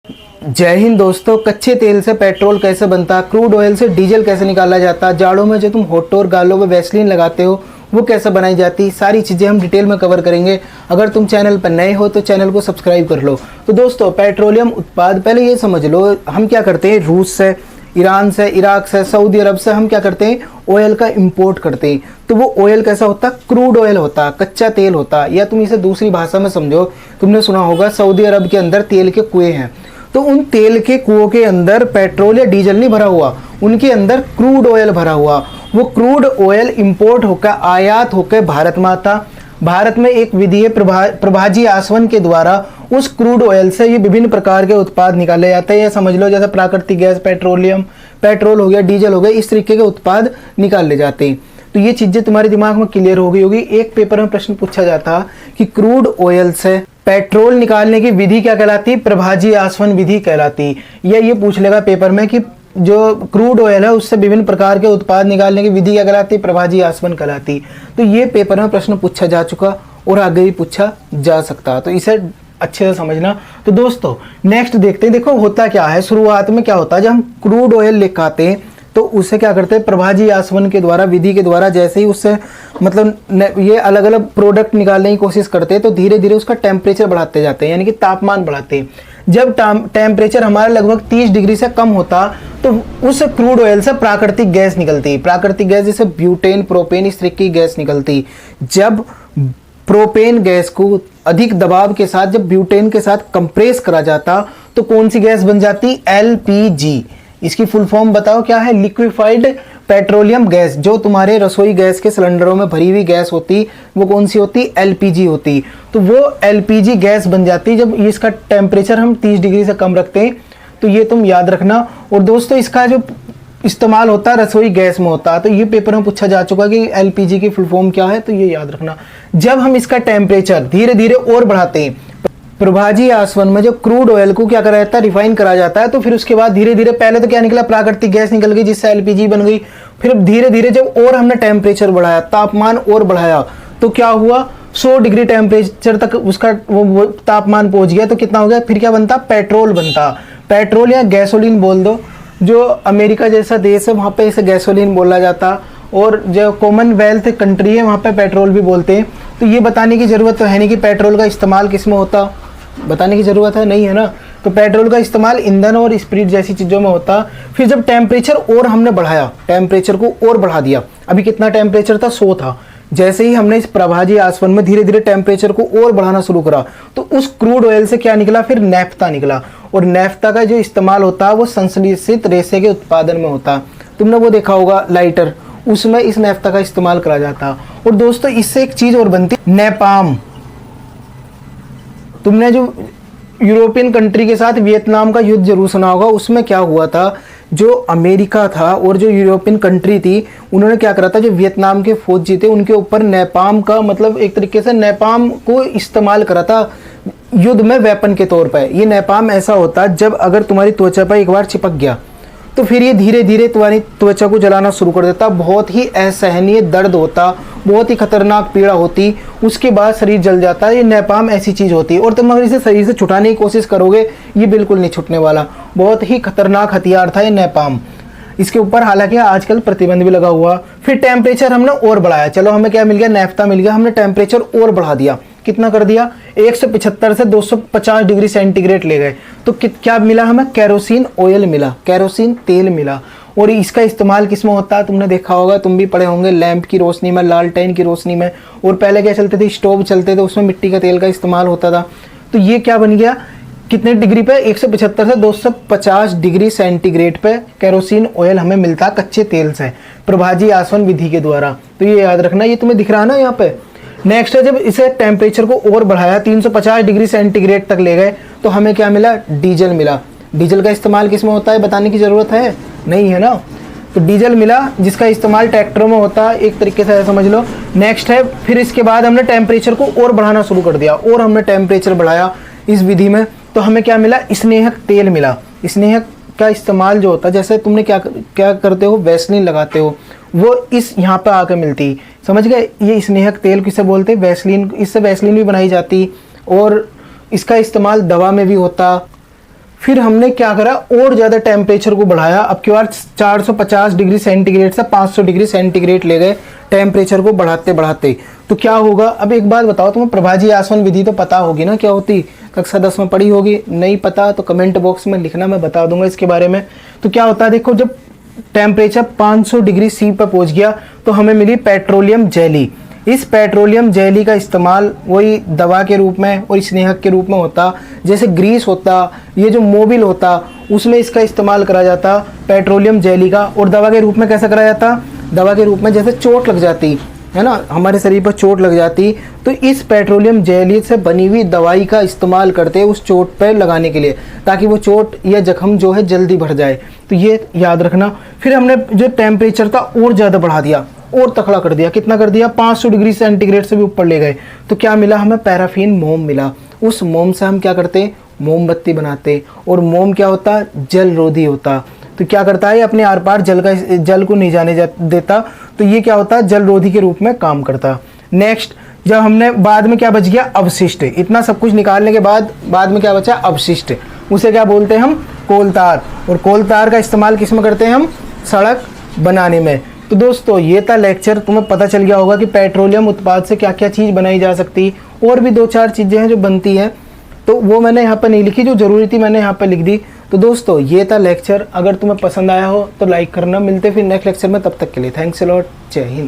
जय हिंद दोस्तों। कच्चे तेल से पेट्रोल कैसे बनता, क्रूड ऑयल से डीजल कैसे निकाला जाता, जाड़ों में जो तुम होठों और गालों में वैसलीन लगाते हो वो कैसे बनाई जाती, सारी चीज़ें हम डिटेल में कवर करेंगे। अगर तुम चैनल पर नए हो तो चैनल को सब्सक्राइब कर लो। तो दोस्तों, पेट्रोलियम उत्पाद पहले ये समझ लो, हम क्या करते हैं, रूस से, ईरान से, इराक से, सऊदी अरब से हम क्या करते हैं, ऑयल का इंपोर्ट करते हैं। तो वो ऑयल कैसा होता, क्रूड ऑयल होता, कच्चा तेल होता। या तुम इसे दूसरी भाषा में समझो, तुमने सुना होगा सऊदी अरब के अंदर तेल के कुएं हैं, तो उन तेल के कुओं के अंदर पेट्रोल या डीजल नहीं भरा हुआ, उनके अंदर क्रूड ऑयल भरा हुआ। वो क्रूड ऑयल इंपोर्ट होकर, आयात होकर भारत में आता। भारत में एक विधि है, प्रभाजी आसवन के द्वारा उस क्रूड ऑयल से ये विभिन्न प्रकार के उत्पाद निकाले जाते हैं। या समझ लो जैसे प्राकृतिक गैस, पेट्रोलियम, पेट्रोल हो गया, डीजल हो गया, इस तरीके के उत्पाद निकाल ले जाते हैं। तो ये चीजें तुम्हारे दिमाग में क्लियर हो गई होगी। एक पेपर में प्रश्न पूछा जाता कि क्रूड ऑयल से पेट्रोल निकालने की विधि क्या कहलाती, प्रभाजी आसवन विधि कहलाती। या ये पूछ लेगा पेपर में कि जो क्रूड ऑयल है उससे विभिन्न प्रकार के उत्पाद निकालने की विधि क्या कहलाती, प्रभाजी आसवन कहलाती। तो ये पेपर में प्रश्न पूछा जा चुका और आगे भी पूछा जा सकता, तो इसे अच्छे से समझना। तो दोस्तों नेक्स्ट देखते हैं। देखो होता क्या है, शुरुआत में क्या होता है, जब हम क्रूड ऑयल लिखाते हैं तो उसे क्या करते हैं, प्रभाजी आसवन के द्वारा, विधि के द्वारा, जैसे ही उससे मतलब ये अलग अलग प्रोडक्ट निकालने की कोशिश करते हैं तो धीरे धीरे उसका टेम्परेचर बढ़ाते जाते हैं, यानी कि तापमान बढ़ाते हैं। जब टेम्परेचर हमारा लगभग 30 डिग्री से कम होता तो उस क्रूड ऑयल से प्राकृतिक गैस निकलती। प्राकृतिक गैस जैसे ब्यूटेन, प्रोपेन, इस तरीके की गैस निकलती। जब प्रोपेन गैस को अधिक दबाव के साथ, जब ब्यूटेन के साथ कंप्रेस करा जाता तो कौन सी गैस बन जाती, एलपीजी। इसकी फुल फॉर्म बताओ क्या है, लिक्विफाइड पेट्रोलियम गैस। जो तुम्हारे रसोई गैस के सिलेंडरों में भरी हुई गैस होती वो कौन सी होती, एलपीजी होती। तो वो एलपीजी गैस बन जाती जब इसका टेम्परेचर हम 30 डिग्री से कम रखते हैं। तो ये तुम याद रखना। और दोस्तों इसका जो इस्तेमाल होता है रसोई गैस में होता है। तो ये पेपर में पूछा जा चुका कि एलपीजी की फुल फॉर्म क्या है, तो ये याद रखना। जब हम इसका टेम्परेचर धीरे धीरे और बढ़ाते हैं, प्रभाजी आसवन में जो क्रूड ऑयल को क्या करा जाता है, रिफाइन करा जाता है। तो फिर उसके बाद धीरे धीरे, पहले तो क्या निकला, प्राकृतिक गैस निकल गई जिससे एलपीजी बन गई। फिर धीरे धीरे जब और हमने टेम्परेचर बढ़ाया, तापमान और बढ़ाया, तो क्या हुआ, 100 डिग्री टेम्परेचर तक उसका वो तापमान पहुंच गया। तो कितना हो गया, फिर क्या बनता, पेट्रोल बनता। पेट्रोल या गैसोलीन बोल दो। जो अमेरिका जैसा देश है वहां पे इसे गैसोलीन बोला जाता, और जो कॉमनवेल्थ कंट्री है वहां पे पेट्रोल भी बोलते हैं। तो ये बताने की जरूरत तो है नहीं कि पेट्रोल का इस्तेमाल किस में होता, बताने की जरूरत है नहीं, है ना। तो पेट्रोल का इस्तेमाल ईंधन और स्पिरिट जैसी चीजों में होता। फिर जब टेम्परेचर और हमने बढ़ाया, टेम्परेचर को और बढ़ा दिया, अभी कितना टेम्परेचर था, 100 था। जैसे ही हमने इस प्रभाजी आसवन में धीरे धीरे टेम्परेचर को और बढ़ाना शुरू करा तो उस क्रूड ऑयल से क्या निकला, फिर नैफ्ता निकला। और नैफ्ता का जो इस्तेमाल होता है वो संश्लेषित रेशे के उत्पादन में होता। तुमने वो देखा होगा लाइटर, उसमें इस नैफ्ता का इस्तेमाल करा जाता। और दोस्तों इससे एक चीज और बनती, नैपाम। तुमने जो यूरोपियन कंट्री के साथ वियतनाम का युद्ध जरूर सुना होगा। उसमें क्या हुआ था, जो अमेरिका था और जो यूरोपियन कंट्री थी, उन्होंने क्या करा था, जो वियतनाम के फौजी थे उनके ऊपर नैपाम का, मतलब एक तरीके से नैपाम को इस्तेमाल करा था युद्ध में वेपन के तौर पर। ये नैपाम ऐसा होता जब अगर तुम्हारी त्वचा पर एक बार चिपक गया तो फिर ये धीरे धीरे तुम्हारी त्वचा को जलाना शुरू कर देता। बहुत ही असहनीय दर्द होता, बहुत ही खतरनाक पीड़ा होती, उसके बाद शरीर जल जाता है। ये नैपाम ऐसी चीज होती है। और तुम अगर इसे शरीर से छुटाने की कोशिश करोगे ये बिल्कुल नहीं छुटने वाला। बहुत ही खतरनाक हथियार था ये नैपाम। इसके ऊपर हालांकि आजकल प्रतिबंध भी लगा हुआ। फिर टेम्परेचर हमने और बढ़ाया, चलो हमें क्या मिल गया, नैफ्ता मिल गया। हमने टेम्परेचर और बढ़ा दिया, कितना कर दिया, 175 से 250 डिग्री सेंटीग्रेड ले गए। तो क्या मिला हमें, केरोसिन ऑयल मिला, केरोसिन तेल मिला। और इसका इस्तेमाल किस में होता है, तुमने देखा होगा, तुम भी पढ़े होंगे, लैंप की रोशनी में, लालटेन की रोशनी में। और पहले क्या चलते थे, स्टोव चलते थे, उसमें मिट्टी का तेल का इस्तेमाल होता था। तो ये क्या बन गया, कितने डिग्री पे, 175 से 250 डिग्री सेंटीग्रेड पे केरोसिन ऑयल हमें मिलता कच्चे तेल से, प्रभाजी आसवन विधि के द्वारा। तो ये याद रखना, ये तुम्हें दिख रहा है ना यहाँ पे। नेक्स्ट है, जब इसे टेम्परेचर को और बढ़ाया, 350 डिग्री सेंटीग्रेड तक ले गए, तो हमें क्या मिला, डीजल मिला। डीजल का इस्तेमाल किस में होता है, बताने की जरूरत है नहीं, है ना। तो डीजल मिला जिसका इस्तेमाल ट्रैक्टरों में होता है, एक तरीके से समझ लो। नेक्स्ट है, फिर इसके बाद हमने टेम्परेचर को और बढ़ाना शुरू कर दिया, और हमने टेम्परेचर बढ़ाया इस विधि में, तो हमें क्या मिला, स्नेहक तेल मिला। स्नेहक का इस्तेमाल जो होता है, जैसे तुमने क्या करते हो, वैसलीन लगाते हो, वो इस यहाँ पे आकर मिलती, समझ गए। ये स्नेहक तेल किसे बोलते हैं, वैसलीन। इससे वैसलीन भी बनाई जाती और इसका इस्तेमाल दवा में भी होता। फिर हमने क्या करा, और ज़्यादा टेम्परेचर को बढ़ाया। अब की बार 450 डिग्री सेंटीग्रेड से 500 डिग्री सेंटीग्रेड ले गए टेम्परेचर को बढ़ाते बढ़ाते। तो क्या होगा, अब एक बात बताओ, तुम्हें प्रभाजी आसवन विधि तो पता होगी ना क्या होती, कक्षा 10 में पढ़ी होगी, नहीं पता तो कमेंट बॉक्स में लिखना, मैं बता दूंगा इसके बारे में। तो क्या होता है, देखो जब टेम्परेचर 500 डिग्री सी पर पहुंच गया तो हमें मिली पेट्रोलियम जेली। इस पेट्रोलियम जेली का इस्तेमाल वही दवा के रूप में और स्नेहक के रूप में होता, जैसे ग्रीस होता, ये जो मोबिल होता उसमें इसका इस्तेमाल करा जाता पेट्रोलियम जेली का। और दवा के रूप में कैसे करा जाता, दवा के रूप में जैसे चोट लग जाती है ना, हमारे शरीर पर चोट लग जाती, तो इस पेट्रोलियम जेली से बनी हुई दवाई का इस्तेमाल करते हैं उस चोट पर लगाने के लिए, ताकि वो चोट या जख्म जो है जल्दी बढ़ जाए। तो ये याद रखना। फिर हमने जो टेम्परेचर था और ज़्यादा बढ़ा दिया और तकड़ा कर दिया, कितना कर दिया, 500 डिग्री सेंटीग्रेड से भी ऊपर ले गए। तो क्या मिला हमें, पैराफिन मोम मिला। उस मोम से हम क्या करते, मोमबत्ती बनाते। और मोम क्या होता, जल रोधी होता। तो क्या करता है, अपने आर पार जल को नहीं जाने देता, तो ये क्या होता है, जल रोधी के रूप में काम करता। नेक्स्ट, जब हमने बाद में क्या बच गया, अवशिष्ट। इतना सब कुछ निकालने के बाद में क्या बचा, अवशिष्ट। उसे क्या बोलते हैं हम, कोलतार। और कोलतार का इस्तेमाल किस में करते हैं हम, सड़क बनाने में। तो दोस्तों ये था लेक्चर, तुम्हें पता चल गया होगा कि पेट्रोलियम उत्पाद से क्या क्या चीज़ बनाई जा सकती। और भी 2-4 चीज़ें हैं जो बनती हैं, तो वो मैंने यहाँ पर नहीं लिखी, जो ज़रूरी थी मैंने यहाँ पर लिख दी। तो दोस्तों ये था लेक्चर, अगर तुम्हें पसंद आया हो तो लाइक करना। मिलते फिर नेक्स्ट लेक्चर में, तब तक के लिए थैंक्स अ लॉट, जय हिंद।